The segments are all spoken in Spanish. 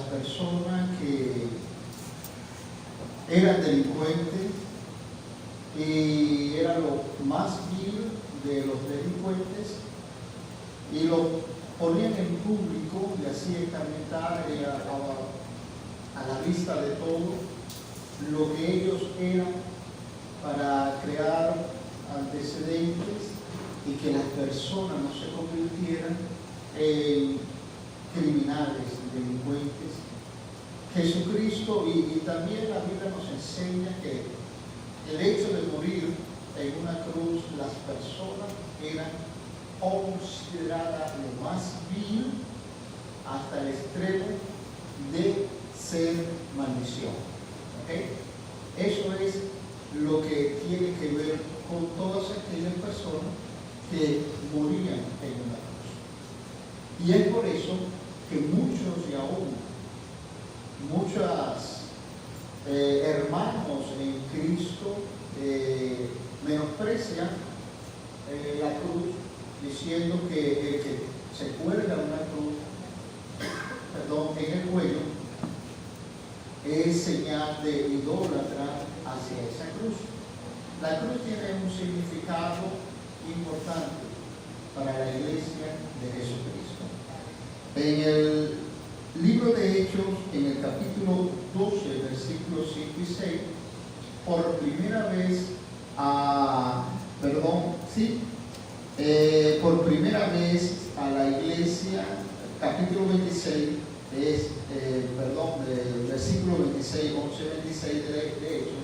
personas que eran delincuentes y era lo más vil de los delincuentes y lo ponían en público y hacían escarmentar a la vista de todos lo que ellos eran para crear antecedentes y que las personas no se convirtieran en criminales, delincuentes. Jesucristo y también la Biblia nos enseña que el hecho de morir en una cruz, las personas eran consideradas lo más vil hasta el extremo de ser maldición. ¿Okay? Eso es lo que tiene que ver con todas aquellas personas que morían en una cruz. Y es por eso que muchos y aún muchos hermanos en Cristo menosprecian la cruz, diciendo que el que se cuelga una cruz, en el cuello, es señal de idólatra hacia esa cruz. La cruz tiene un significado importante para la iglesia de Jesucristo. En el libro de Hechos, en el capítulo 12, versículos 5 y 6, por primera vez, por primera vez a la iglesia, capítulo 26, del versículo 26, 11, 26 de Hechos,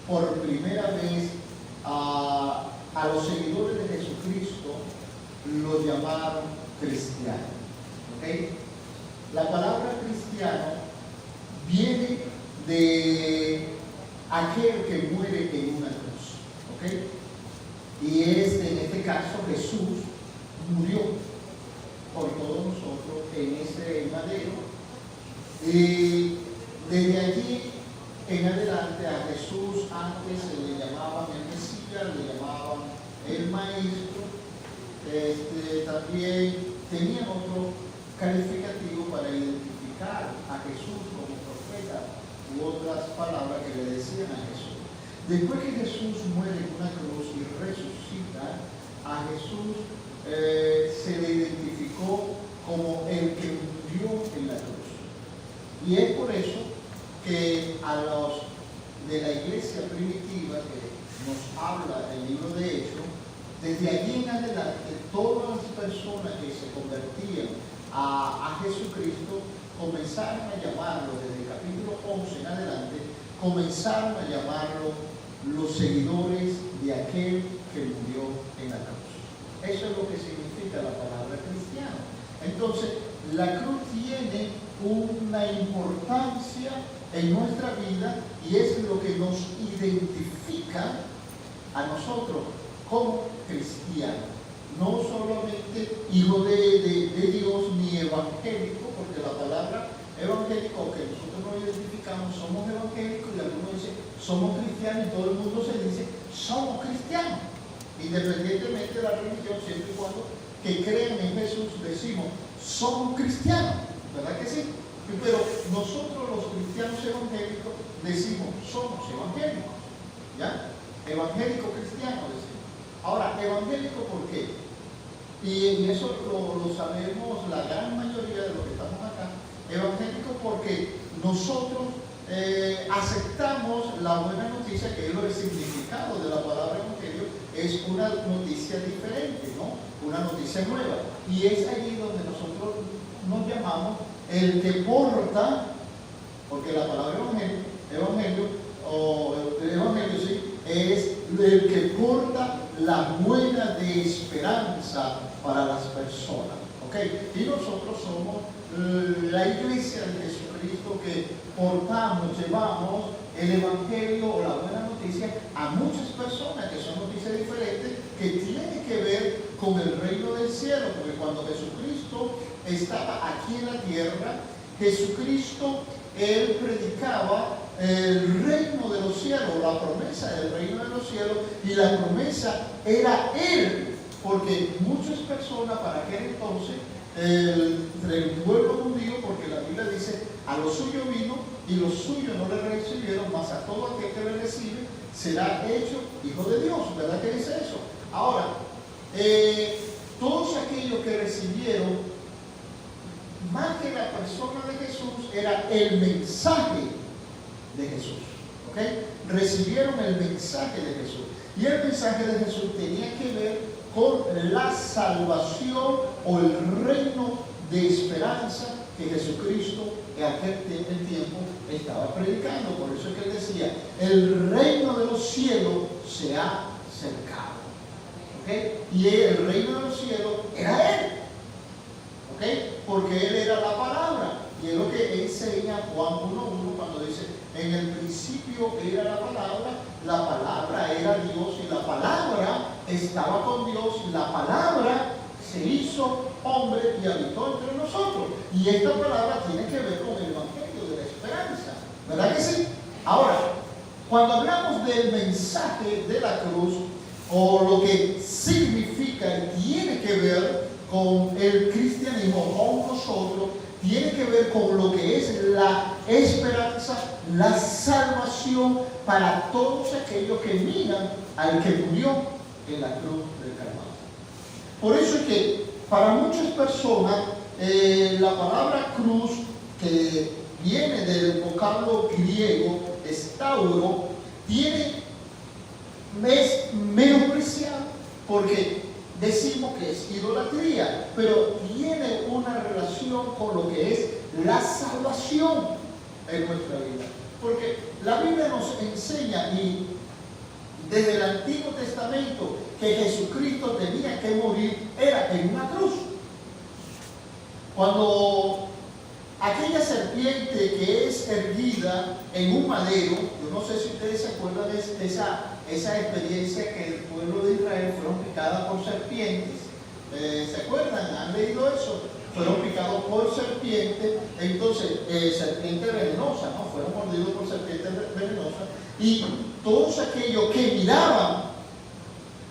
por primera vez a los seguidores de Jesucristo los llamaron cristianos. ¿Okay? La palabra cristiano viene de aquel que muere en una cruz. ¿Okay? Y en este caso Jesús murió por todos nosotros en ese madero. Y desde allí en adelante a Jesús antes se le llamaban el Mesías, le llamaban el Maestro. También tenían otro calificativo para identificar a Jesús como profeta u otras palabras que le decían a Jesús. Después que Jesús muere en una cruz y resucita, a Jesús se le identificó como el que murió en la cruz. Y es por eso que a los de la iglesia primitiva que nos habla el libro de Hechos, desde allí en adelante todas las personas que se convertían a Jesucristo comenzaron a llamarlo, desde el capítulo 11 en adelante, comenzaron a llamarlo los seguidores de aquel que murió en la cruz. Eso es lo que significa la palabra cristiano. Entonces, la cruz tiene una importancia en nuestra vida y es lo que nos identifica a nosotros como cristianos. No solamente hijo de Dios ni evangélico, porque la palabra evangélico que nosotros nos identificamos, somos evangélicos y algunos dicen somos cristianos y todo el mundo se dice somos cristianos, independientemente de la religión, siempre y cuando que crean en Jesús decimos somos cristianos, ¿verdad que sí? Pero nosotros los cristianos evangélicos decimos somos evangélicos, ¿ya? Evangélico cristiano decimos. Ahora, evangélico ¿por qué? Y eso lo sabemos la gran mayoría de los que estamos acá. Evangélico porque nosotros aceptamos la buena noticia, que es el significado de la palabra evangelio, es una noticia diferente, ¿no? Una noticia nueva. Y es allí donde nosotros nos llamamos el que porta, porque la palabra evangelio sí, es el que porta la buena de esperanza para las personas. ¿Okay? Y nosotros somos la iglesia de Jesucristo que portamos, llevamos el evangelio o la buena noticia a muchas personas, que son noticias diferentes, que tienen que ver con el reino del cielo, porque cuando Jesucristo estaba aquí en la tierra, Jesucristo, Él predicaba el reino de los cielos, la promesa del reino de los cielos, y la promesa era Él, porque muchas personas para aquel entonces, el pueblo judío, porque la Biblia dice, a los suyos vino y los suyos no le recibieron, mas a todo aquel que le recibe será hecho hijo de Dios. ¿Verdad que dice eso? Ahora, todos aquellos que recibieron, más que la persona de Jesús, era el mensaje de Jesús. ¿Okay? Recibieron el mensaje de Jesús. Y el mensaje de Jesús tenía que ver con la salvación o el reino de esperanza que Jesucristo en aquel tiempo estaba predicando. Por eso es que él decía, el reino de los cielos se ha acercado. ¿Okay? Y el reino de los cielos era él. ¿Okay? Porque él era la palabra. Y es lo que enseña Juan 1:1 cuando dice, en el principio era la palabra era Dios, y la palabra estaba con Dios, y la palabra se hizo hombre y habitó entre nosotros. Y esta palabra tiene que ver con el evangelio de la esperanza. ¿Verdad que sí? Ahora, cuando hablamos del mensaje de la cruz, o lo que significa y tiene que ver con el cristianismo, con nosotros, tiene que ver con lo que es la esperanza, la salvación para todos aquellos que miran al que murió en la cruz del Calvario. Por eso es que para muchas personas la palabra cruz, que viene del vocablo griego estauro, es menospreciado porque decimos que es idolatría, pero tiene una relación con lo que es la salvación en nuestra vida. Porque la Biblia nos enseña, y desde el Antiguo Testamento, que Jesucristo tenía que morir, era en una cruz. Cuando aquella serpiente que es erguida en un madero, yo no sé si ustedes se acuerdan de esa experiencia que el pueblo de Israel fueron picadas por serpientes. ¿Se acuerdan? ¿Han leído eso? Fueron picados por serpientes, entonces serpiente venenosa, ¿no? Fueron mordidos por serpiente venenosa, y todos aquellos que miraban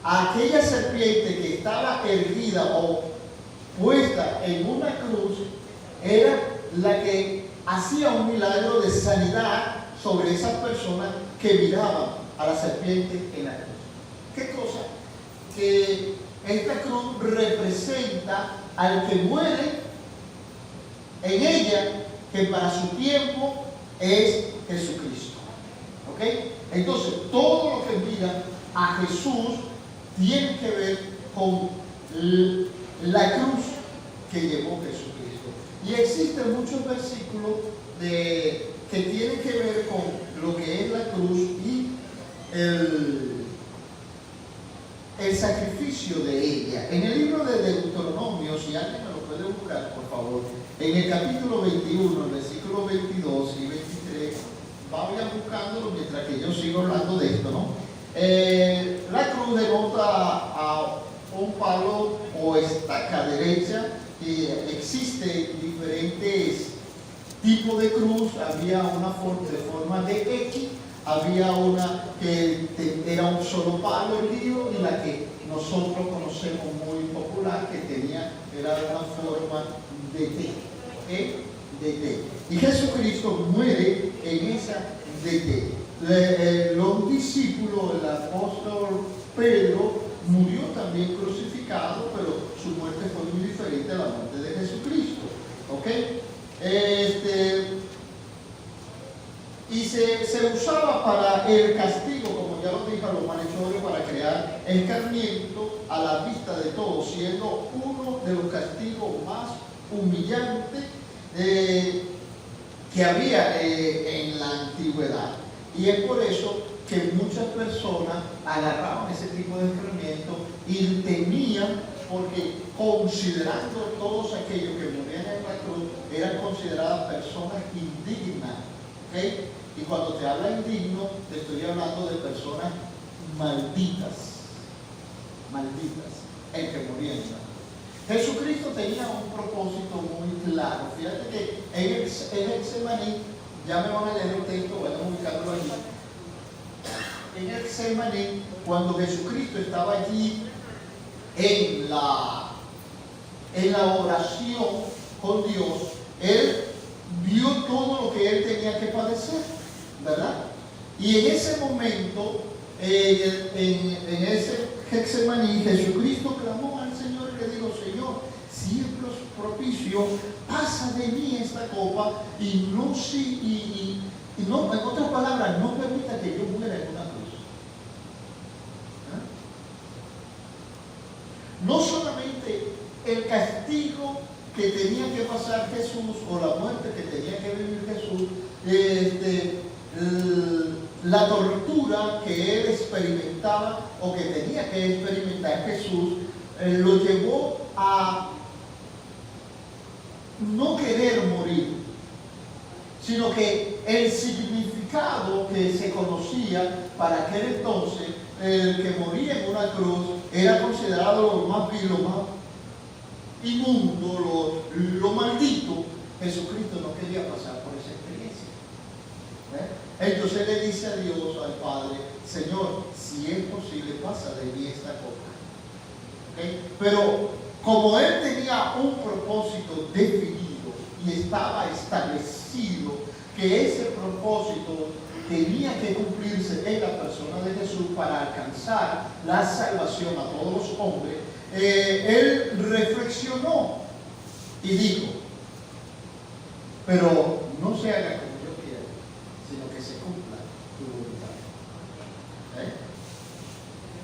a aquella serpiente que estaba erguida o puesta en una cruz, era la que hacía un milagro de sanidad sobre esas personas que miraban a la serpiente en la cruz. ¿Qué cosa? Que esta cruz representa al que muere en ella, que para su tiempo es Jesucristo. ¿Ok? Entonces, todo lo que mira a Jesús tiene que ver con la cruz que llevó Jesucristo. Y existen muchos versículos que tienen que ver con lo que es la cruz y el sacrificio de ella. En el libro de Deuteronomio, si alguien me lo puede buscar, por favor, en el capítulo 21, el versículo 22 y 23, vayan buscándolo mientras que yo sigo hablando de esto, ¿no? La cruz denota a un palo o estaca derecha, y existen diferentes tipos de cruz. Había una de forma de X, había una que era un solo palo erguido, y la que nosotros conocemos muy popular, que era una forma de T, ¿okay? De T. Y Jesucristo muere en esa de T. Los discípulos, el apóstol Pedro, murió también crucificado, pero su muerte fue muy diferente a la muerte de Jesucristo. ¿Ok? Y se usaba para el castigo, como ya lo dije, a los malhechores, para crear escarmiento a la vista de todos, siendo uno de los castigos más humillantes que había en la antigüedad. Y es por eso que muchas personas agarraban ese tipo de escarmiento y temían, porque considerando todos aquellos que morían en la cruz, eran consideradas personas indignas. ¿Okay? Y cuando te habla indigno, te estoy hablando de personas malditas, el que moría en la cruz. Jesucristo tenía un propósito muy claro. Fíjate que en el Getsemaní, ya me van a leer el texto, vayan a ubicarlo allí. En el Getsemaní, cuando Jesucristo estaba allí en la oración con Dios, Él vio todo tenía que padecer, ¿verdad? Y en ese momento, en ese Getsemaní, Jesucristo clamó al Señor y le dijo: Señor, si es propicio, pasa de mí esta copa y no, en otras palabras, no permita que yo muera en una cruz. No solamente el castigo que tenía que pasar Jesús o la muerte que tenía que vivir Jesús, la tortura que él experimentaba o que tenía que experimentar Jesús, lo llevó a no querer morir, sino que el significado que se conocía para aquel entonces, el que moría en una cruz, era considerado lo más vil, lo más inmundo, lo maldito. Jesucristo no quería pasar por esa experiencia. Entonces le dice a Dios, al Padre: Señor, si es posible, pasa de mí esta copa. Pero como él tenía un propósito definido y estaba establecido que ese propósito tenía que cumplirse en la persona de Jesús para alcanzar la salvación a todos los hombres, él reflexionó y dijo: pero no se haga como yo quiero, sino que se cumpla tu voluntad.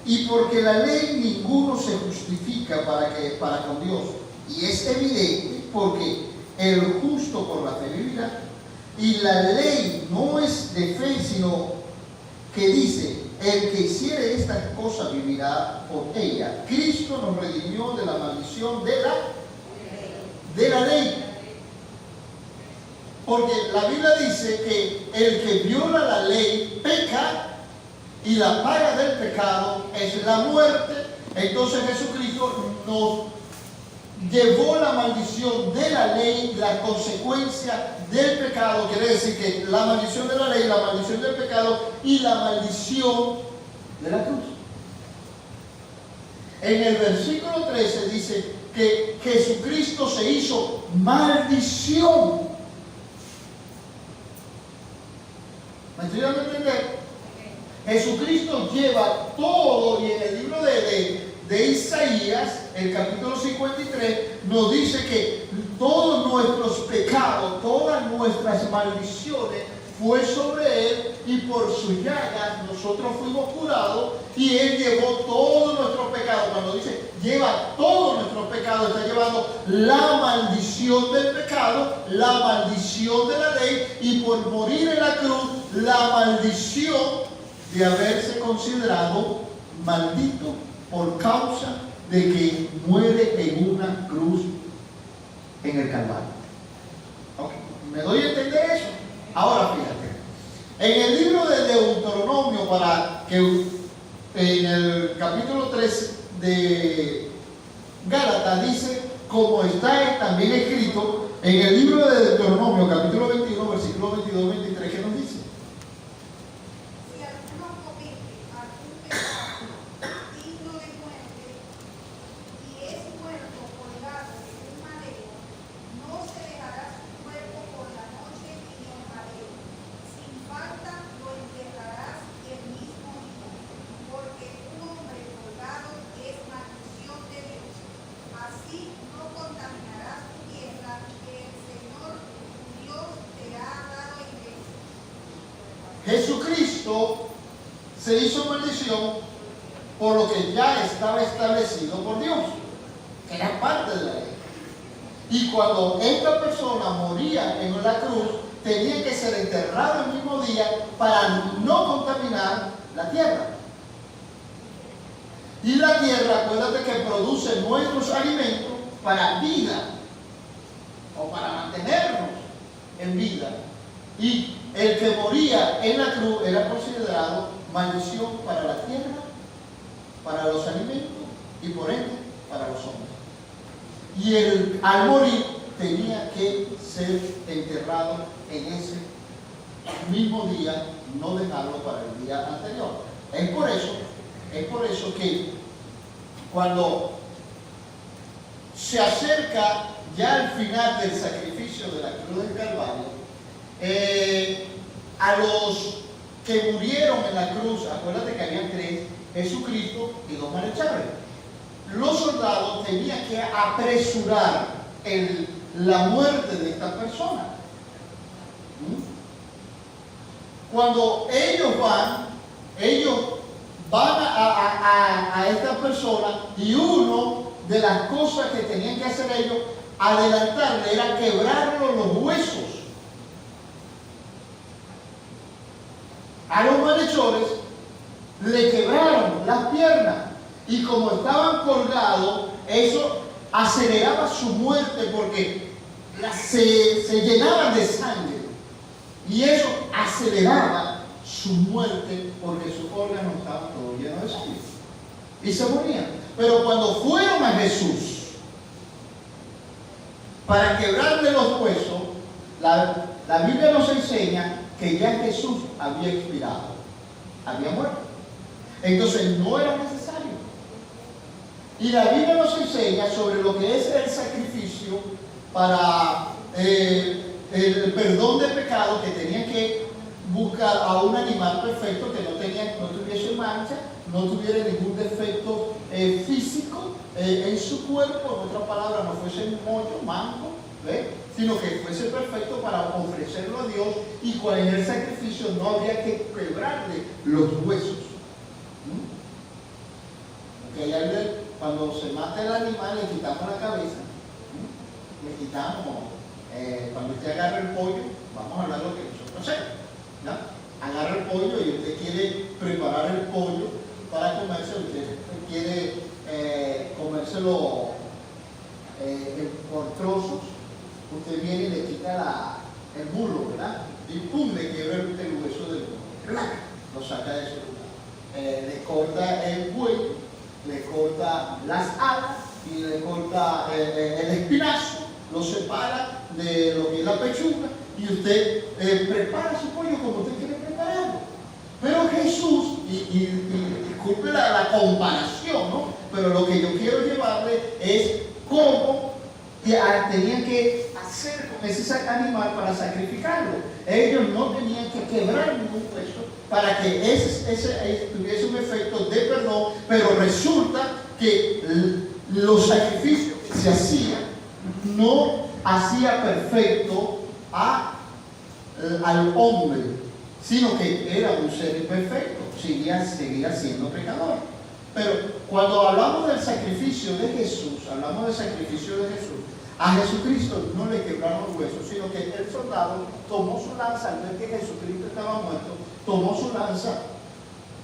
Y porque la ley ninguno se justifica para con Dios, y es evidente, porque el justo por la fe vivirá. Y la ley no es de fe, sino que dice: el que hiciere estas cosas vivirá por ella. Cristo nos redimió de la maldición de la ley. Porque la Biblia dice que el que viola la ley peca, y la paga del pecado es la muerte. Entonces Jesucristo nos llevó la maldición de la ley, la consecuencia del pecado. Quiere decir que la maldición de la ley, la maldición del pecado y la maldición de la cruz. En el versículo 13 dice que Jesucristo se hizo maldición. ¿Me estoy dando a entender? Jesucristo lleva todo, y en el libro de Isaías, el capítulo 53, nos dice que todos nuestros pecados, todas nuestras maldiciones fue sobre él, y por sus llagas nosotros fuimos curados, y él llevó todo nuestro pecado. Cuando dice lleva todo nuestro pecado, está llevando la maldición del pecado, la maldición de la ley, y por morir en la cruz, la maldición de haberse considerado maldito por causa de que muere en una cruz en el Calvario. Okay. ¿Me doy a entender eso? Ahora fíjate, en el libro de Deuteronomio, para que en el capítulo 3 de Gálatas dice, como está también escrito en el libro de Deuteronomio, capítulo 21, versículo 22-23, ¿qué nos dice? Jesucristo se hizo maldición por lo que ya estaba establecido por Dios, que era parte de la ley. Y cuando esta persona moría en la cruz, tenía que ser enterrado el mismo día para no contaminar la tierra. Y la tierra, acuérdate que produce nuestros alimentos para vida, o para mantenernos en vida. Y el que moría en la cruz era considerado maldición para la tierra, para los alimentos y por ende para los hombres. Y al morir tenía que ser enterrado en ese mismo día, no dejarlo para el día anterior. Es por eso que cuando se acerca ya al final del sacrificio de la cruz del Calvario, a los que murieron en la cruz, acuérdate que habían tres, Jesucristo y dos malhechores. Los soldados tenían que apresurar la muerte de esta persona. Cuando ellos van a esta persona, y uno de las cosas que tenían que hacer ellos, adelantarle, era quebrarle los huesos. A los malhechores le quebraron las piernas, y como estaban colgados, eso aceleraba su muerte porque se llenaban de sangre, y eso aceleraba su muerte porque sus órganos estaban todos llenos de sangre y se morían. Pero cuando fueron a Jesús para quebrarle los huesos, la Biblia nos enseña que ya Jesús había expirado, había muerto. Entonces no era necesario. Y la Biblia nos enseña sobre lo que es el sacrificio para el perdón de pecado, que tenían que buscar a un animal perfecto que no tuviese mancha, no tuviera ningún defecto físico en su cuerpo, en otras palabras, no fuese un mollo, manco, sino que fuese perfecto para ofrecerlo a Dios, y en el sacrificio no habría que quebrarle los huesos. Cuando se mata el animal, le quitamos la cabeza, le quitamos, cuando usted agarra el pollo, vamos a hablar de lo que nosotros hacemos, ¿ya? Agarra el pollo y usted quiere preparar el pollo para comérselo, usted quiere comérselo por trozos, usted viene y le quita el muslo, ¿verdad? Y pum, le quiebra el hueso del muslo, lo saca de su lugar, le corta el cuello, le corta las alas y le corta el espinazo, lo separa de lo que es la pechuga, y usted prepara su pollo como usted quiere prepararlo. Pero Jesús, y disculpe la comparación, ¿no? Pero lo que yo quiero llevarle es cómo tenían que hacer con ese animal para sacrificarlo. Ellos no tenían que quebrar ningún hueso para que ese tuviese un efecto de perdón, pero resulta que los sacrificios que se hacían no hacía perfecto al hombre, sino que era un ser imperfecto, seguía siendo pecador. Pero cuando hablamos del sacrificio de Jesús, a Jesucristo no le quebraron los huesos, sino que el soldado tomó su lanza, al ver que Jesucristo estaba muerto, tomó su lanza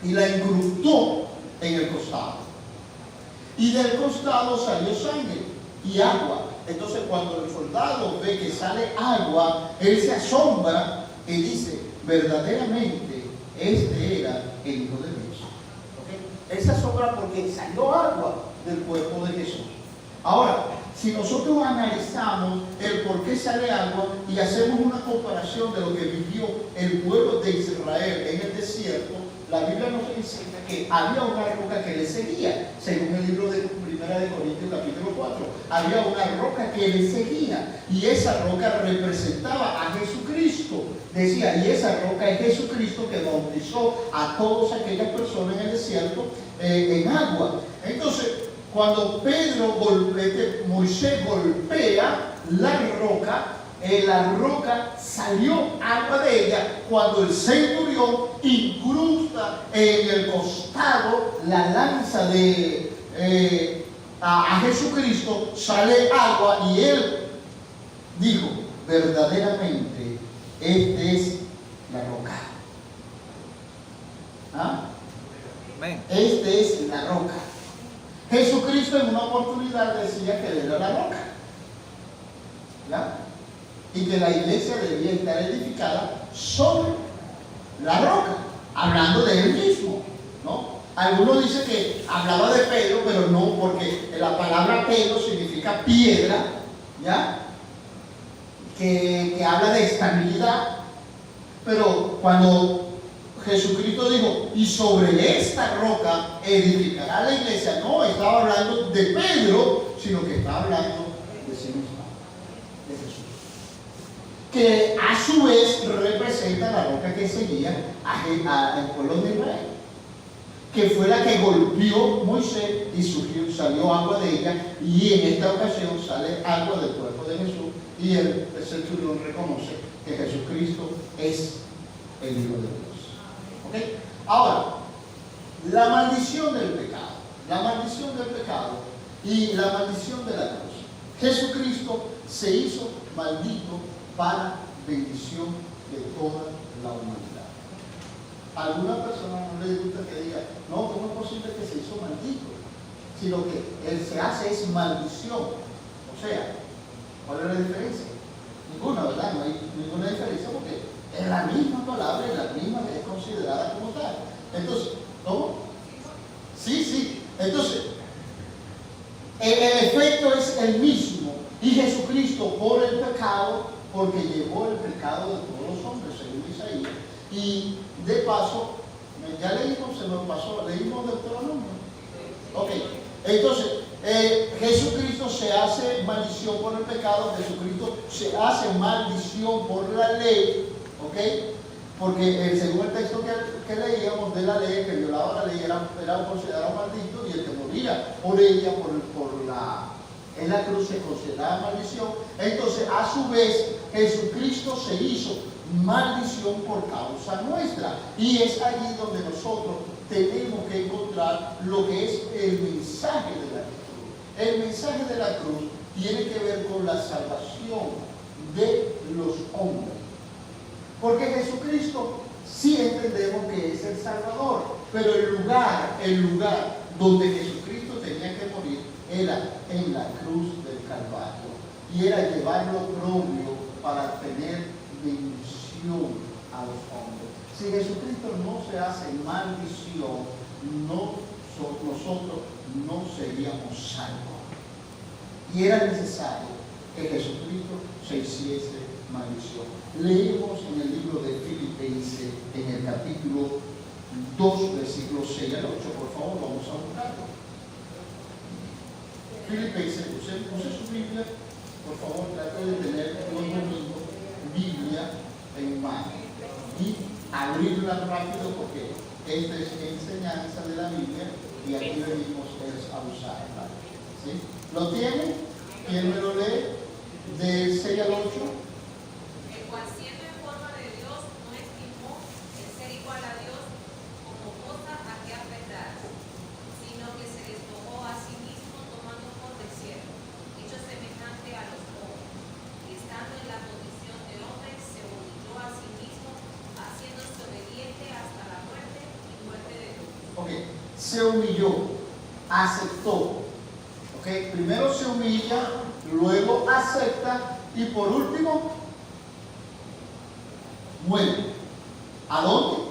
y la incrustó en el costado. Y del costado salió sangre y agua. Entonces, cuando el soldado ve que sale agua, él se asombra y dice: verdaderamente este era el Hijo de Dios. ¿Okay? Él se asombra porque salió agua del cuerpo de Jesús. Ahora, si nosotros analizamos el por qué sale agua y hacemos una comparación de lo que vivió el pueblo de Israel en el desierto, la Biblia nos enseña que había una roca que le seguía, según el libro de 1 Corintios capítulo 4. Había una roca que le seguía, y esa roca representaba a Jesucristo. Decía, y esa roca es Jesucristo, que bautizó a todas aquellas personas en el desierto en agua. Entonces, cuando Moisés golpea la roca salió agua de ella. Cuando el centurión incrusta en el costado la lanza a Jesucristo, sale agua, y él dijo: verdaderamente esta es la roca. Esta es la roca. Jesucristo en una oportunidad decía que él era la roca, ¿ya? Y que la iglesia debía estar edificada sobre la roca, hablando de él mismo, ¿no? Algunos dicen que hablaba de Pedro, pero no, porque la palabra Pedro significa piedra, ¿ya? Que habla de estabilidad. Pero cuando Jesucristo dijo: y sobre esta roca edificará la iglesia, no estaba hablando de Pedro, sino que estaba hablando de sí mismo, de Jesús. que a su vez representa la roca que seguía al pueblo de Israel, que fue la que golpeó Moisés y salió agua de ella, y en esta ocasión sale agua del cuerpo de Jesús, y el centurión reconoce que Jesucristo es el Hijo de Dios. ¿Okay? Ahora, la maldición del pecado y la maldición de la cruz. Jesucristo se hizo maldito para bendición de toda la humanidad. A alguna persona no le gusta que diga, no, ¿cómo es posible que se hizo maldito? Si lo que él se hace es maldición. O sea, ¿cuál es la diferencia? Ninguna, ¿verdad? No hay ninguna diferencia porque es la misma palabra y la misma que es considerada como tal. Entonces, ¿cómo? Sí. Entonces, el efecto es el mismo. Y Jesucristo por el pecado, porque llevó el pecado de todos los hombres, según Isaías. Y de paso, ya leímos, se nos pasó, leímos Deuteronomio. Ok, entonces, Jesucristo se hace maldición por el pecado, Jesucristo se hace maldición por la ley, ok, porque según el texto que leíamos de la ley, que violaba la ley, era considerado maldito, y el que moría por ella, en la cruz, se consideraba maldición. Entonces, a su vez, Jesucristo se hizo maldición por causa nuestra, y es allí donde nosotros tenemos que encontrar lo que es el mensaje de la cruz. El mensaje de la cruz tiene que ver con la salvación de los hombres, porque Jesucristo sí entendemos que es el Salvador, pero el lugar donde Jesucristo tenía que morir era en la cruz del Calvario, y era llevar lo propio para tener bendición a los hombres. Si Jesucristo no se hace maldición, nosotros no seríamos salvos. Y era necesario que Jesucristo se hiciese maldición. Leemos en el libro de Filipenses, en el capítulo 2, versículos 6 al 8, por favor, vamos a buscarlo. Filipenses, use su Biblia, por favor, trate de tener los domingos Biblia en mano y abrirla rápido, porque esta es enseñanza de la Biblia y aquí venimos a usarla. ¿Sí? ¿Lo tienen? ¿Quién me lo lee? De 6 al 8. El cual, siendo en forma de Dios, no estimó el ser igual a Dios como cosa a que aferrarse, sino que se despojó a sí mismo, tomando forma de siervo, hecho semejante a los hombres, y estando en la condición de hombre, se humilló a sí mismo, haciéndose obediente hasta la muerte y muerte de cruz. Ok, se humilló, aceptó. Ok, primero se humilla, luego acepta y por último muere. ¿A dónde?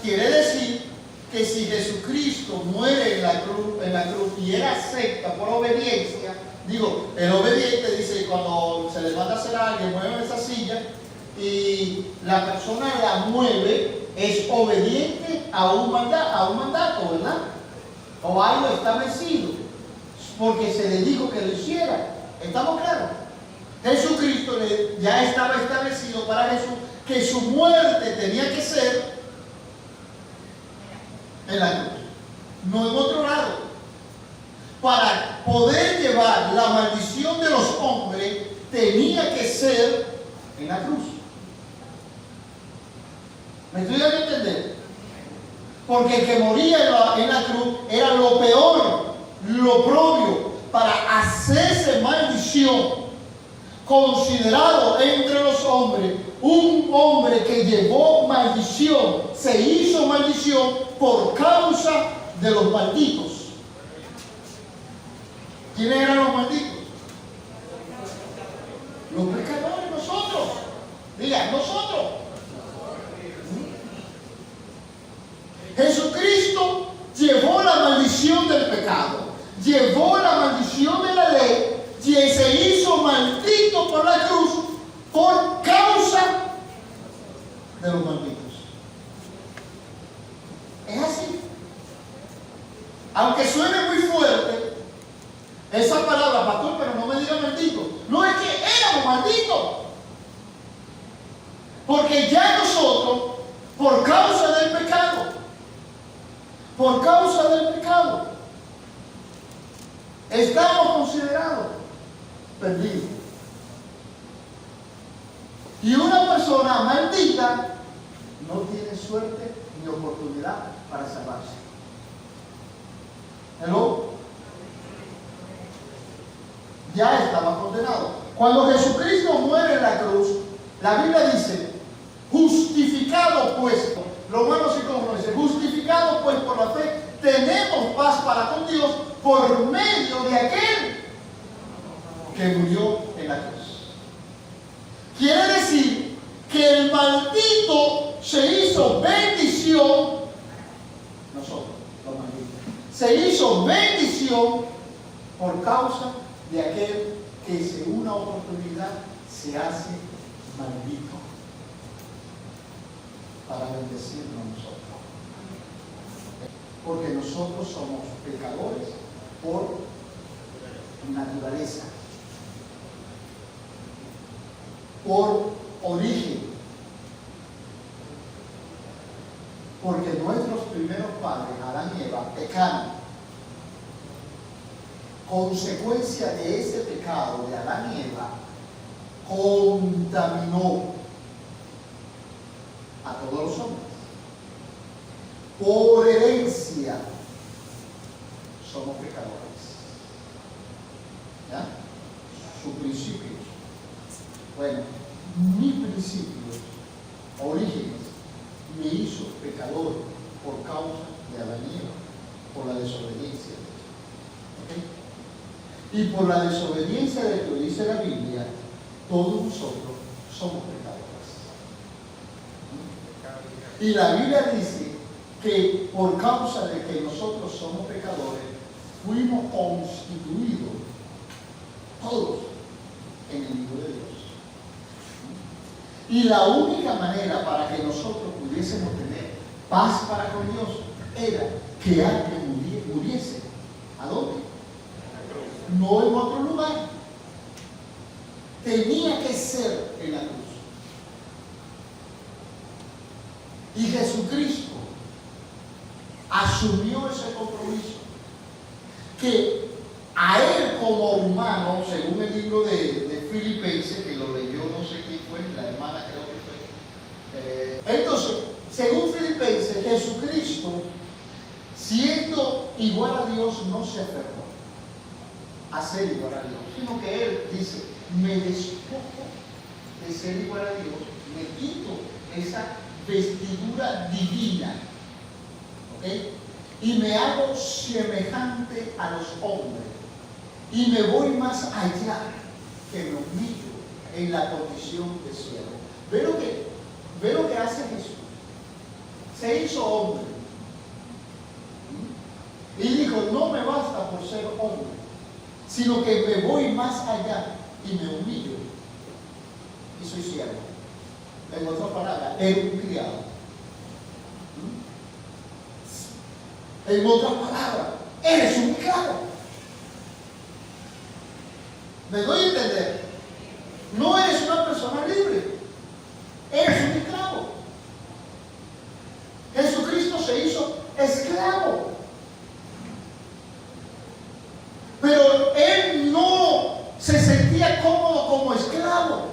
Quiere decir que si Jesucristo muere en la cruz y él acepta por obediencia, el obediente dice, cuando se le manda a hacer a alguien, mueve esa silla y la persona la mueve, es obediente a un mandato, ¿verdad? O algo establecido, porque se le dijo que lo hiciera. ¿Estamos claros? Jesucristo ya estaba establecido para Jesús que su muerte tenía que ser en la cruz, no en otro lado. Para poder llevar la maldición de los hombres, tenía que ser en la cruz. ¿Me estoy dando a entender? Porque el que moría en la cruz era lo peor, lo propio, para hacerse maldición, considerado entre los hombres, un hombre que llevó maldición, se hizo maldición por causa de los malditos. ¿Quiénes eran los malditos? Los pecadores, nosotros. Diga, nosotros. Jesucristo llevó la maldición del pecado, llevó la maldición de la ley y se hizo maldito por la cruz por causa de los malditos. Es así. Aunque suene muy fuerte esa palabra, pastor, pero no me diga maldito. No es que éramos malditos. Porque ya nosotros, por causa del pecado, estamos considerados perdidos. Y una persona maldita no tiene suerte ni oportunidad para salvarse. ¿Hello? Ya estaba condenado. Cuando Jesucristo muere en la cruz, la Biblia dice, justificado pues, Romanos 5:1 dice, justificado pues por la fe, tenemos paz para con Dios por medio de aquel que murió en la cruz. Quiere decir que el maldito se hizo bendición, nosotros, los malditos, se hizo bendición por causa de aquel que según una oportunidad se hace maldito para bendecirnos a nosotros. Porque nosotros somos pecadores por naturaleza, por origen. Porque nuestros primeros padres, Adán y Eva, pecaron. Consecuencia de ese pecado de Adán y Eva, contaminó a todos los hombres. Por herencia somos pecadores. ¿Ya? Sus principios. Bueno, mis principios, orígenes, me hizo pecador por causa de Adán y Eva, por la desobediencia. ¿Okay? Y por la desobediencia de lo que dice la Biblia, todos nosotros somos pecadores. Y la Biblia dice que por causa de que nosotros somos pecadores, fuimos constituidos todos en el Hijo de Dios. Y la única manera para que nosotros pudiésemos tener paz para con Dios era que alguien muriese. ¿A dónde? No en otro lugar. Tenía que ser en la cruz. Y Jesucristo asumió ese compromiso, que a él como humano, según el libro de Filipenses, que lo leyó no sé quién fue, la hermana creo que fue. Entonces, según Filipenses, Jesucristo, siendo igual a Dios, no se aferró a ser igual a Dios, sino que él dice, me despojo de ser igual a Dios, me quito esa vestidura divina, ¿ok? Y me hago semejante a los hombres, y me voy más allá, que me humillo en la condición de siervo. ¿Ve lo que hace Jesús? Se hizo hombre y dijo, no me basta por ser hombre, sino que me voy más allá y me humillo y soy siervo. En otras palabras, era un criado. En otras palabras, eres un esclavo. ¿Me doy a entender? No eres una persona libre, eres un esclavo. Jesucristo se hizo esclavo. Pero él no se sentía cómodo como esclavo.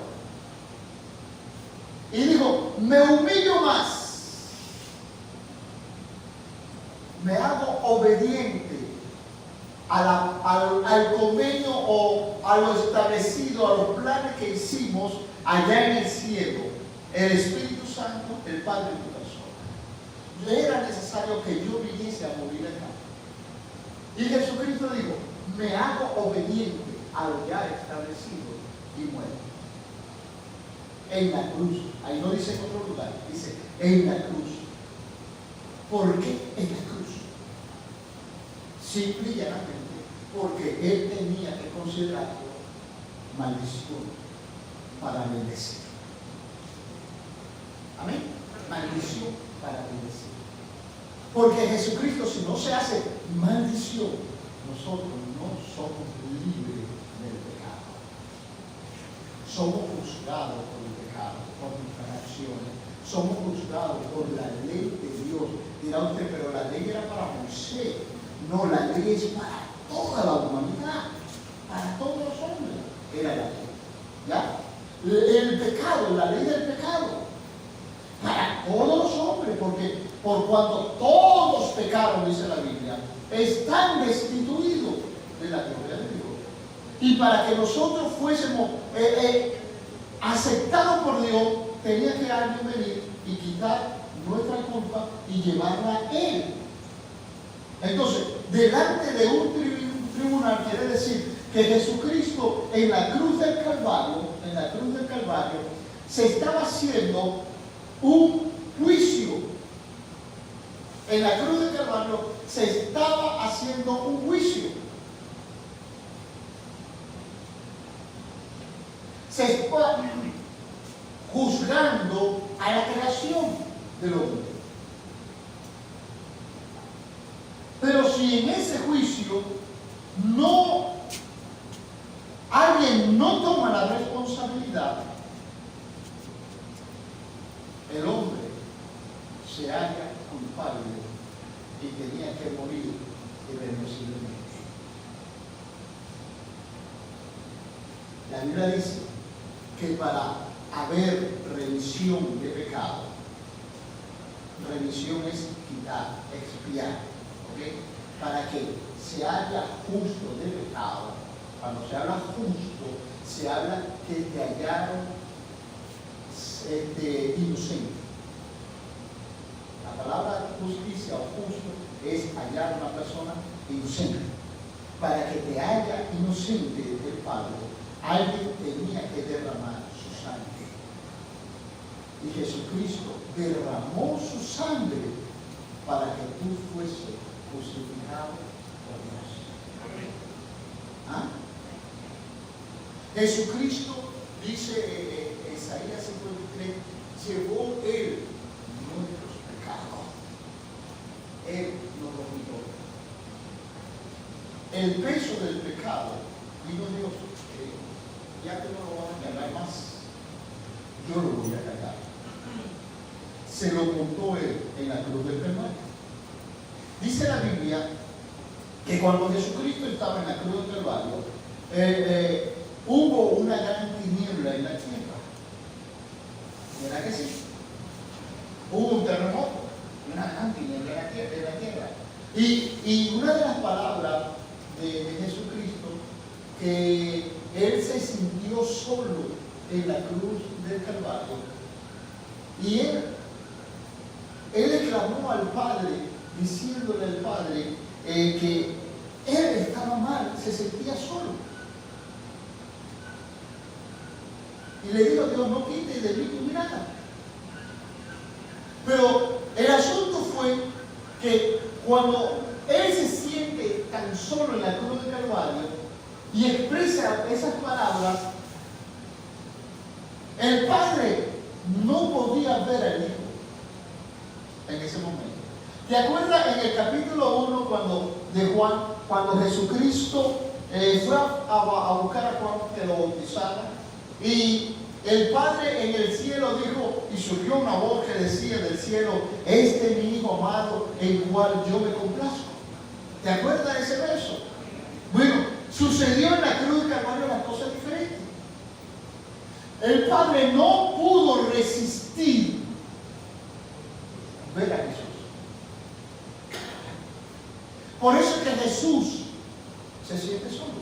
Y dijo, me humillo más. Me hago obediente al convenio o a lo establecido, a los planes que hicimos allá en el cielo, el Espíritu Santo, el Padre en tu persona. Era necesario que yo viniese a morir acá. Y Jesucristo dijo, me hago obediente a lo ya establecido y muero. En la cruz. Ahí no dice en otro lugar, dice en la cruz. ¿Por qué en la cruz? Simple y llanamente, porque él tenía que considerarlo maldición para bendecir. Amén. Maldición para bendecir. Porque Jesucristo, si no se hace maldición, nosotros no somos libres del pecado. Somos juzgados por el pecado, por nuestra acción. naciones, somos juzgados por la ley de Dios. Dirá usted, pero la ley era para Moisés. No, la ley es para toda la humanidad, para todos los hombres. Era la ley. ¿Ya? El pecado, la ley del pecado, para todos los hombres, porque por cuanto todos pecaron, dice la Biblia, están destituidos de la gloria de Dios. Y para que nosotros fuésemos aceptados por Dios, tenía que alguien venir y quitar nuestra culpa y llevarla a Él. Entonces, delante de un tribunal quiere decir que Jesucristo en la cruz del Calvario, se estaba haciendo un juicio. En la cruz del Calvario se estaba haciendo un juicio. Se está juzgando a la creación del hombre. Pero si en ese juicio alguien no toma la responsabilidad, el hombre se halla culpable y tenía que morir irreversiblemente. La Biblia dice que para haber remisión de pecado, remisión es quitar, expiar, ¿ok? Para que se haya justo de pecado, cuando se habla justo, se habla que te hallaron inocente. La palabra justicia o justo es hallar a una persona inocente. Para que te haya inocente del Padre, alguien tenía que derramar su sangre. Y Jesucristo derramó su sangre para que tú fuese justificado por Dios. ¿Ah? Jesucristo, dice Isaías 53, llevó Él nuestros pecados. Él nos los quitó. El peso del pecado, digo Dios, ya que no lo van a cargar más, yo lo voy a cargar. Se lo montó Él en la cruz del Calvario. Dice la Biblia que cuando Jesucristo estaba en la cruz del Calvario, hubo una gran tiniebla en la tierra. ¿Verdad que sí? Hubo un terremoto, una gran tiniebla en la tierra. Y una de las palabras de Jesucristo, que Él se sintió solo en la cruz del Calvario. Y Él le clamó al Padre, diciéndole al Padre que Él estaba mal, se sentía solo. Y le dijo a Dios, no quites de mí tu mirada. Pero el asunto fue que cuando Él se siente tan solo en la cruz del Calvario y expresa esas palabras, el Padre no podía ver al Hijo en ese momento. ¿Te acuerdas en el capítulo 1 de Juan, cuando Jesucristo fue a buscar a Juan que lo bautizara? Y el Padre en el cielo dijo, y surgió una voz que decía del cielo, este es mi Hijo amado, en cual yo me complazco. ¿Te acuerdas de ese verso? Bueno, sucedió en la cruz del Calvario las cosas diferentes. El Padre no pudo resistir ver a Jesús. Por eso es que Jesús se siente solo.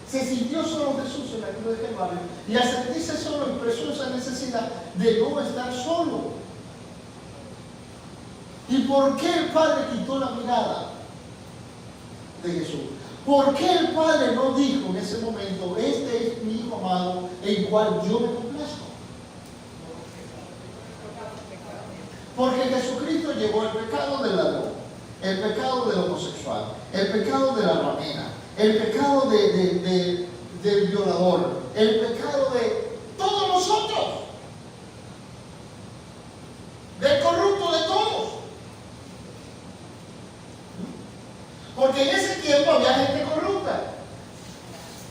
Se sintió solo Jesús en la cruz del Calvario, y al sentirse solo expresó esa necesidad de no estar solo. ¿Y por qué el Padre quitó la mirada de Jesús? ¿Por qué el Padre no dijo en ese momento, este es mi Hijo amado, en cual yo me complazco? Porque Jesucristo llevó el pecado del ladrón, el pecado del homosexual, el pecado de la ramera, el pecado del violador, el pecado de todos nosotros, del corrupto de todos. Porque en ese tiempo había gente corrupta.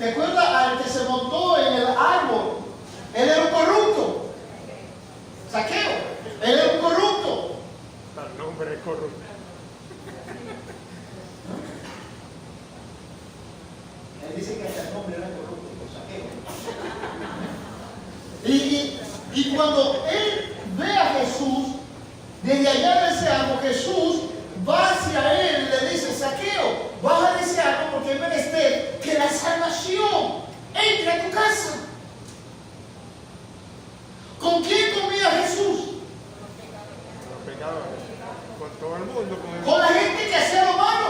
¿Te acuerdas al que se montó en el árbol? Él era un corrupto. Zaqueo, él era un corrupto. El nombre es corrupto. Él dice que hasta el nombre era corrupto, Zaqueo. Y cuando él ve a Jesús, desde allá de ese árbol, Jesús va hacia él y le dice: Zaqueo, baja de ese árbol porque es menester que la salvación entre a tu casa. ¿Con quién comía Jesús? Los pecadores. Con todo el mundo. Con la gente que hacía lo malo.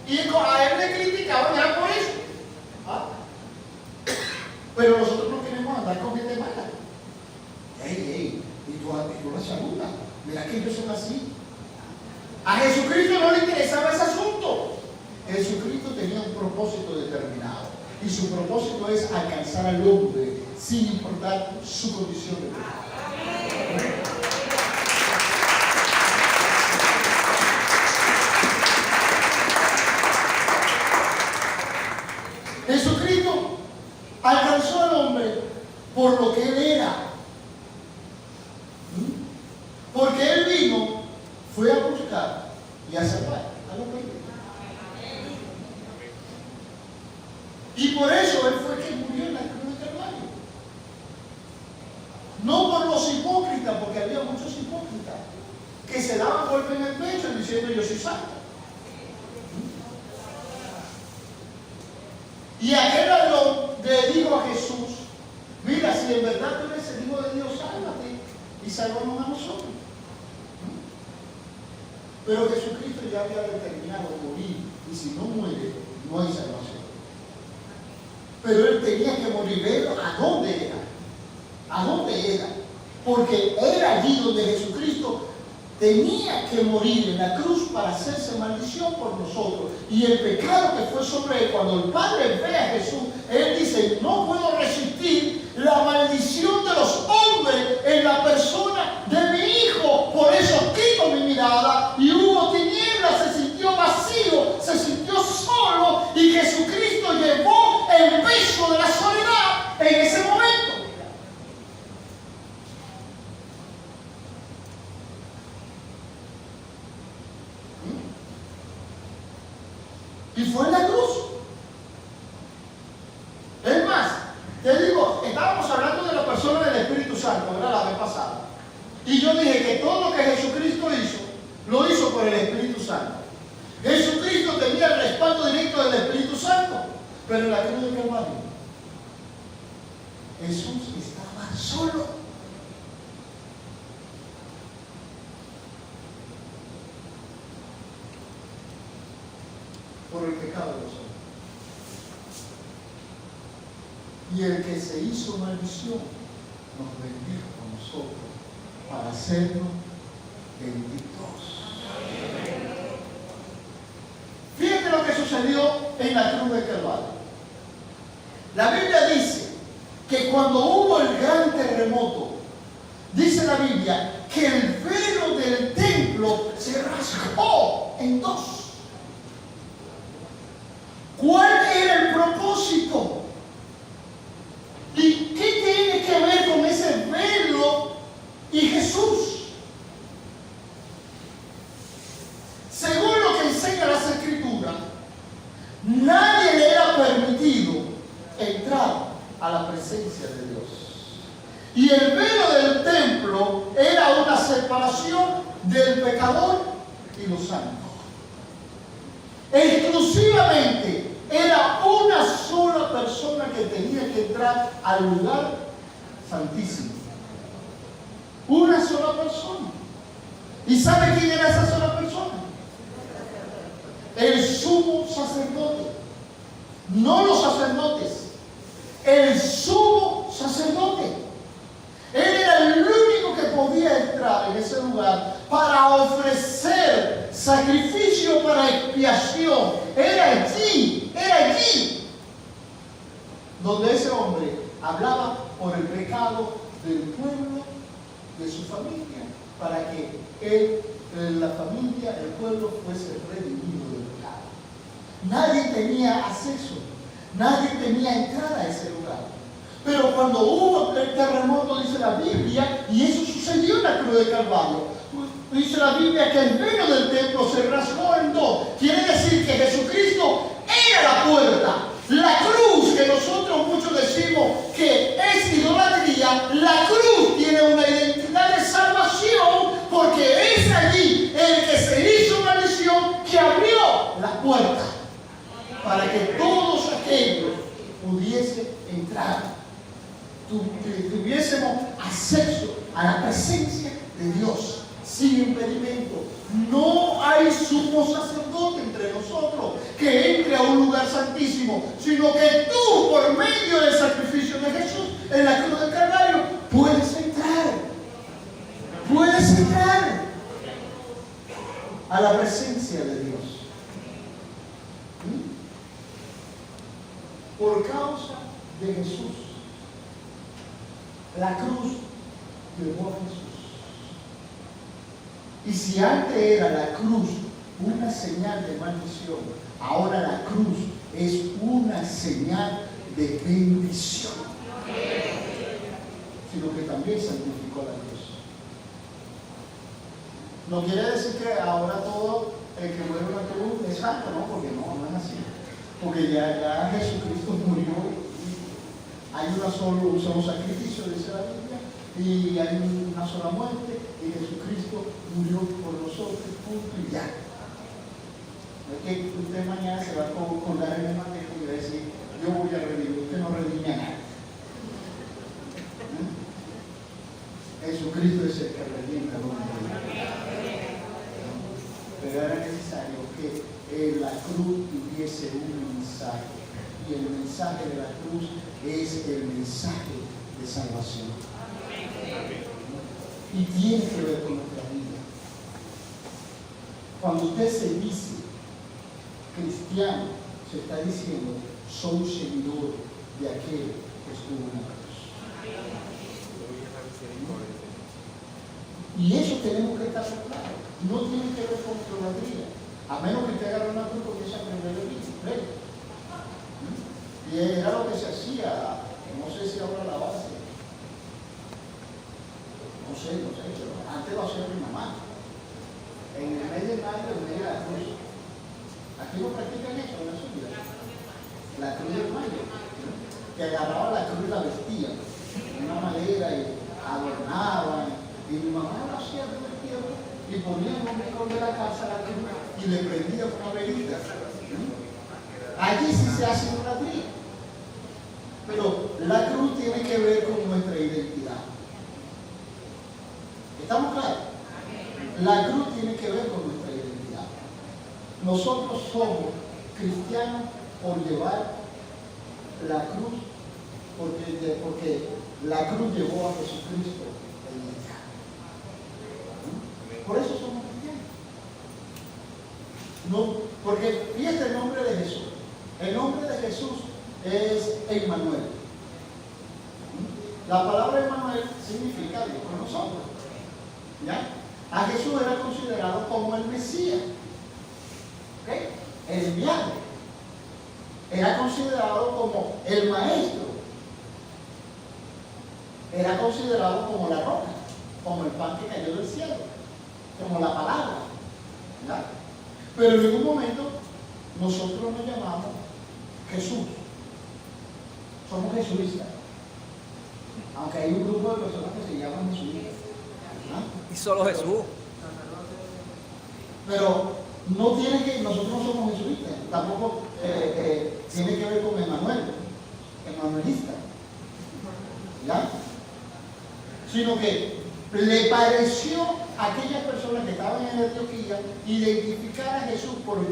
Y a él le criticaban ya por eso. ¿Ah? Pero nosotros no queremos andar con gente mala. Ey, y tú la saludas. Mira que ellos son así. A Jesucristo no le interesaba ese asunto. Jesucristo tenía un propósito determinado. Y su propósito es alcanzar al hombre sin importar su condición de pecado. Jesucristo alcanzó al hombre por lo que él era. Porque él vino, fue a buscar y a salvar a los perdidos. Y por eso él fue quien murió en la cruz de Calvario. No por los hipócritas, porque había muchos hipócritas que se daban golpe en el pecho diciendo: yo soy santo. Y aquel ladrón le dijo a Jesús: mira, si en verdad tú eres el Hijo de Dios, sálvate y sálvanos a nosotros. Pero Jesucristo ya había determinado morir, y si no muere, no hay salvación. Pero él tenía que morir. ¿A dónde era? ¿A dónde era? Porque era allí donde Jesucristo tenía que morir en la cruz para hacerse maldición por nosotros. Y el pecado que fue sobre él, cuando el Padre ve a Jesús, él dice: no puedo resistir la maldición de los hombres en la persona de mi Hijo. Por eso quito mi mirada. Y hubo tinieblas, se sintió vacío, se sintió solo. Y Jesucristo llevó el peso de la soledad en ese momento. Y fue en la cruz. Es más, te digo, estábamos hablando de la persona del Espíritu Santo, ¿verdad? La vez pasada. Y yo dije que todo lo que Jesucristo hizo, lo hizo por el Espíritu Santo. Jesucristo tenía el respaldo directo del Espíritu Santo. Pero en la cruz de Calvario, Jesús estaba solo. Por el pecado de los hombres. Y el que se hizo maldición nos bendijo a nosotros para hacernos benditos. Fíjate lo que sucedió en la cruz de Calvario. La Biblia dice que cuando hubo el gran terremoto, dice la Biblia que el velo del templo se rasgó en dos. ¿Cuál era el propósito? ¿Y qué tiene que ver con ese velo y Jesús? Según lo que enseña las Escrituras, nadie le era permitido entrar a la presencia de Dios. Y el velo del templo era una separación del pecador y los santos. Exclusivamente era una sola persona que tenía que entrar al lugar santísimo. Una sola persona. ¿Y sabe quién era esa sola persona? El sumo sacerdote. No los sacerdotes. El sumo sacerdote. Él era el único que podía entrar en ese lugar para ofrecer sacrificio para expiación. Era allí donde ese hombre hablaba por el pecado del pueblo, de su familia, para que él, la familia, el pueblo fuese redimido del pecado. Nadie tenía acceso. Nadie tenía entrada a ese lugar. Pero cuando hubo el terremoto, dice la Biblia, y eso sucedió en la cruz de Calvario, dice la Biblia que el velo del templo se rasgó en dos. Quiere decir que Jesucristo era la puerta. La cruz, que nosotros muchos decimos que es idolatría, la cruz tiene una identidad de salvación, porque es allí el que se hizo una misión que abrió la puerta para que todos aquellos pudiesen entrar, tuviésemos acceso a la presencia de Dios sin impedimento. No hay sumo sacerdote entre nosotros que entre a un lugar santísimo, sino que tú, por medio del sacrificio de Jesús en la cruz del Calvario, puedes entrar a la presencia de Dios. Por causa de Jesús, la cruz llevó a Jesús. Y si antes era la cruz una señal de maldición, ahora la cruz es una señal de bendición. Sino que también santificó la cruz. No quiere decir que ahora todo el que muere en la cruz es santo, no, porque no es así. Porque ya Jesucristo murió. Hay un solo sacrificio, dice la Biblia, y hay una sola muerte, y Jesucristo murió por nosotros, punto y ya. No es que usted mañana se va a colgar en el manejo y va a decir, yo voy a redimir, usted no redime a nadie. Jesucristo es el que redime a los hombres. Pero era necesario que la cruz tuviese un mensaje, y el mensaje de la cruz es el mensaje de salvación. Y tiene que ver con nuestra vida. Cuando usted se dice cristiano, se está diciendo, soy seguidor de aquel que estuvo en la cruz. Y eso tenemos que estar claros. No tiene que ver con idolatría, a menos que usted agarre una cruz porque esa primera vez. Y era lo que se hacía, no sé si ahora la base. No sé, pero antes lo hacía mi mamá. En el mes de mayo, en medio de la cruz. Aquí no practican eso en la suya. La cruz de mayo. Que agarraba la cruz y la vestían de una manera y adornaban. Y mi mamá lo hacía divertido. Y ponía en un rincón de la casa la cruz y le prendía con una velita. Allí sí se hace idolatría. Pero la cruz tiene que ver con nuestra identidad. ¿Estamos claros? La cruz tiene que ver con nuestra identidad. Nosotros somos cristianos por llevar la cruz, porque la cruz llevó a Jesucristo en ella. Por eso somos cristianos. No, porque fíjate el nombre de Jesús. El nombre de Jesús es Emmanuel. La palabra Emmanuel significa Dios con nosotros. ¿Ya? A Jesús era considerado como el Mesías, ¿okay? El enviado. Era considerado como el maestro. Era considerado como la roca, como el pan que cayó del cielo, como la palabra. ¿Ya? Pero en un momento nosotros nos llamamos Jesús. Somos jesuitas. Aunque hay un grupo de personas que se llaman jesuitas. ¿Ah? Y solo Jesús. Pero no tiene que, nosotros no somos jesuitas, tampoco tiene que ver con Emmanuel, emanuelista. ¿Ya? Sino que le pareció a aquellas personas que estaban en Antioquía identificar a Jesús por el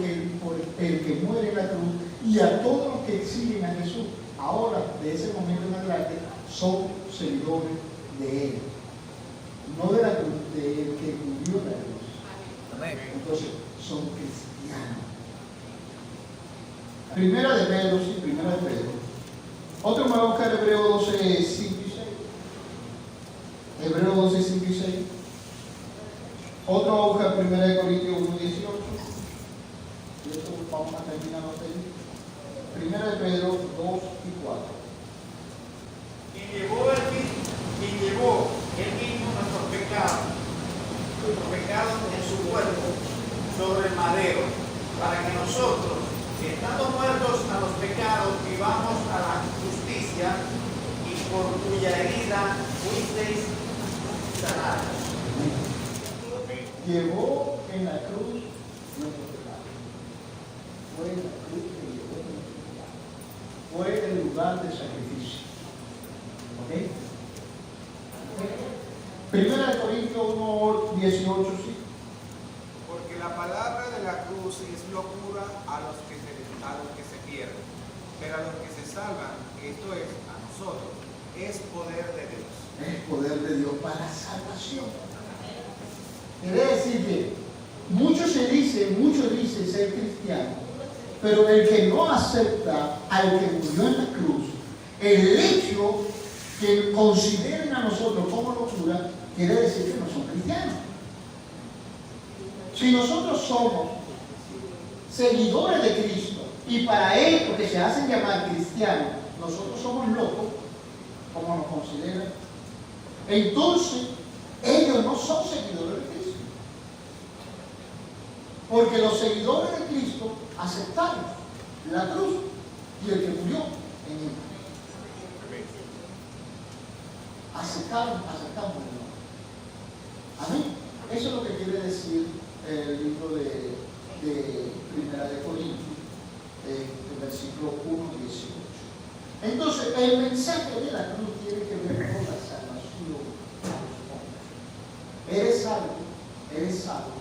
que muere en la cruz, y a todos los que siguen a Jesús ahora, de ese momento en adelante, son seguidores de Él. No de la cruz, del que murió en la cruz. Amén. Entonces, son cristianos. Primera de Pedro, sí, primera de Pedro. Otro me va a buscar Hebreo 12, 5 y 6. Hebreo 12, 5 y 6. Otro va a buscar primera de Corintios 1, 18. Y esto vamos a terminar ahí. Primera de Pedro 2 y 4. Y llevó él mismo nuestros pecados en su cuerpo sobre el madero, para que nosotros, estando muertos a los pecados, vivamos a la justicia, y por cuya herida fuisteis sanados. Llevó en la cruz nuestro pecado. Fue en la cruz que llevó nuestro pecado. Fue el lugar de sacrificio. ¿Ok? Primera de Corintios 1, 18, sí. Porque la palabra de la cruz es locura a los que se pierden, pero a los que se salvan, esto es, a nosotros, es poder de Dios. Es poder de Dios para salvación. Quiere decir que muchos dicen ser cristianos, pero el que no acepta al que murió en la cruz, el hecho que consideren a nosotros como locura, quiere decir que no son cristianos. Si nosotros somos seguidores de Cristo y para ellos, porque se hacen llamar cristianos, nosotros somos locos, como nos consideran, entonces ellos no son seguidores de Cristo. Porque los seguidores de Cristo aceptaron la cruz y el que murió en él. Aceptamos el nombre. Amén. Eso es lo que quiere decir el libro de Primera de Corintios, el versículo 1, 18. Entonces, el mensaje de la cruz tiene que ver con la salvación de los hombres. Eres salvo,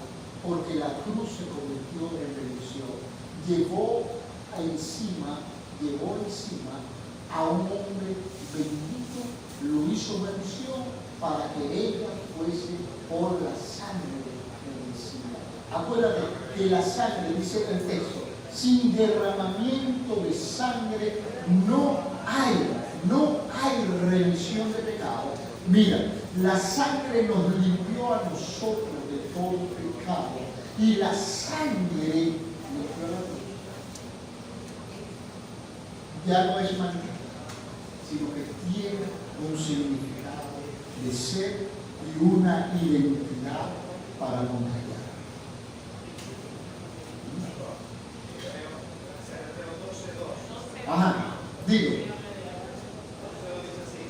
porque la cruz se convirtió en redención. Llevó encima a un hombre bendito, lo hizo bendición para que ella fuese por la sangre bendecida. Acuérdate que la sangre, dice el texto, sin derramamiento de sangre no hay remisión de pecado. Mira, la sangre nos limpió a nosotros de todo pecado y la sangre nos dio la cruz. Ya no es manera, sino que tiene un significado de ser y una identidad para contagiar. Ajá, digo. Dice así: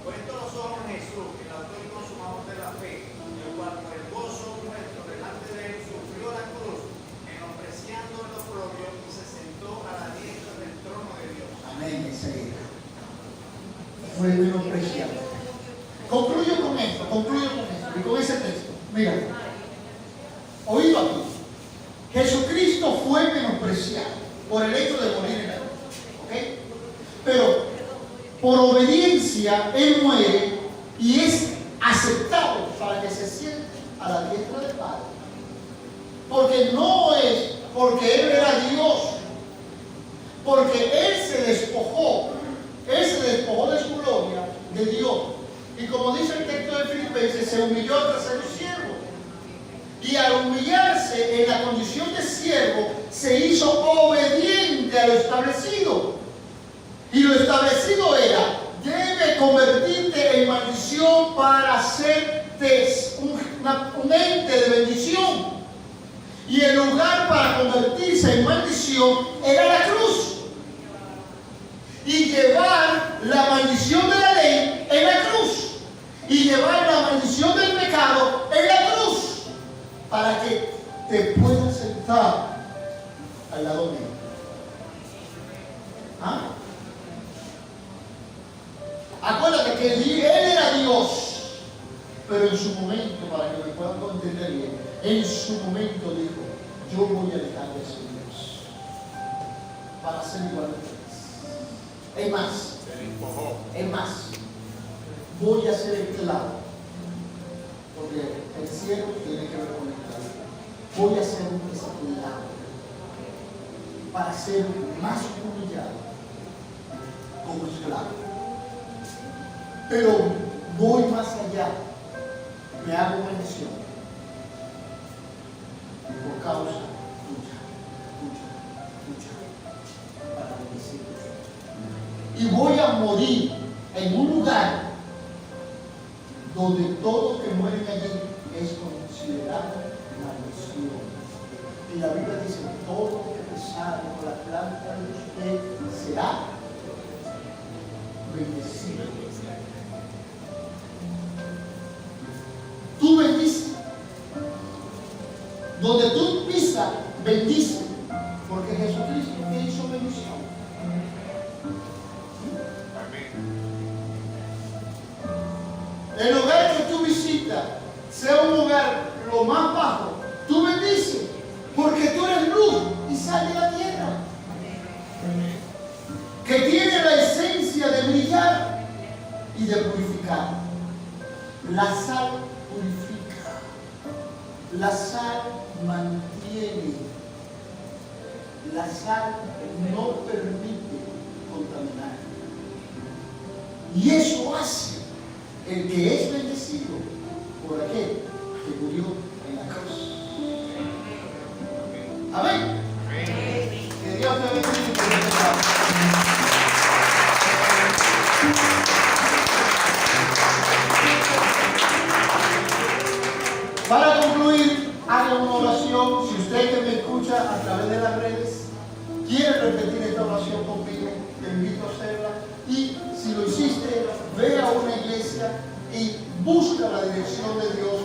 puesto los ojos en Jesús, el autor y consumador de la fe, el cual por el gozo nuestro delante de él sufrió la cruz, menospreciando el oprobio, y se sentó a la diestra del trono de Dios. Amén, esa era. Fue menospreciado. Concluyo con esto y con ese texto. Mira, oído aquí. Jesucristo fue menospreciado por el hecho de morir en la cruz. ¿Ok? Pero por obediencia Él muere y es aceptado para que se siente a la diestra del Padre. Porque no es porque Él era Dios, porque Él se despojó de su gloria de Dios. Y como dice el texto de Filipenses, se humilló hasta ser un siervo. Y al humillarse en la condición de siervo, se hizo obediente a lo establecido. Y lo establecido era: debe convertirte en maldición para hacerte un ente de bendición. Y el lugar para convertirse en maldición era la cruz. Y llevar la maldición de la ley en la cruz. Y llevar la maldición del pecado en la cruz. Para que te puedas sentar al lado mío. ¿Ah? Acuérdate que Él era Dios, pero en su momento, para que me puedan entender bien, en su momento dijo: yo voy a dejar de ser Dios para ser igual a ustedes. Es más, voy a ser esclavo, porque el cielo tiene que ver con el esclavo. Voy a ser un esclavo para ser más humillado como esclavo. Pero voy más allá, me hago bendición por causa tuya, para bendecirte. y voy a morir en un lugar donde todo que mueren allí es considerado maldición. Y la Biblia dice, todo que besare con la planta de usted será bendecido. Tú bendices. Donde tú pisas, bendice. Porque Jesucristo te hizo bendición. Amén. El lugar que tú visitas, sea un lugar lo más bajo, tú bendices. Porque tú eres luz y sal de la tierra. Que tiene la esencia de brillar y de purificar. La sal purifica. La sal mantiene. La sal no permite contaminar. Y eso hace el que es bendecido por aquel que murió en la cruz. Amén. Que Dios te bendiga. Para concluir, haga una oración. Si usted que me escucha a través de las redes quiere repetir esta oración conmigo, te invito a hacerla. Y si lo hiciste, ve a una iglesia y busca la dirección de Dios.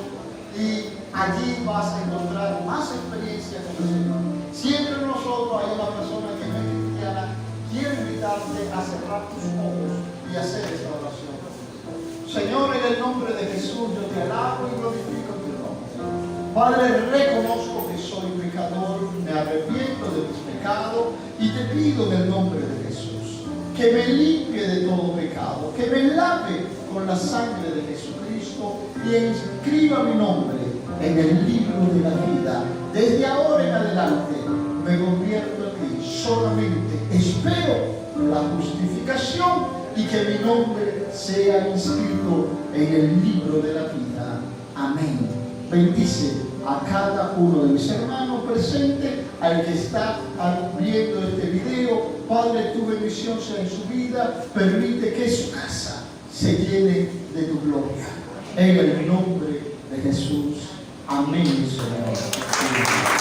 Y allí vas a encontrar más experiencia con el Señor. Si entre nosotros hay una persona que no es cristiana, quiero invitarte a cerrar tus ojos y hacer esta oración. Señor, en el nombre de Jesús, yo te alabo y glorifico tu nombre. Padre, reconozco que soy pecador, me arrepiento de mis pecados y te pido en el nombre de Jesús que me limpie de todo pecado, que me lave con la sangre de Jesucristo y inscriba mi nombre en el libro de la vida. Desde ahora en adelante me convierto en ti, solamente espero la justificación y que mi nombre sea inscrito en el libro de la vida. Amén. Bendice a cada uno de mis hermanos presentes, al que está viendo este video. Padre, tu bendición sea en su vida. Permite que su casa se llene de tu gloria. En el nombre de Jesús. Amén, Señor.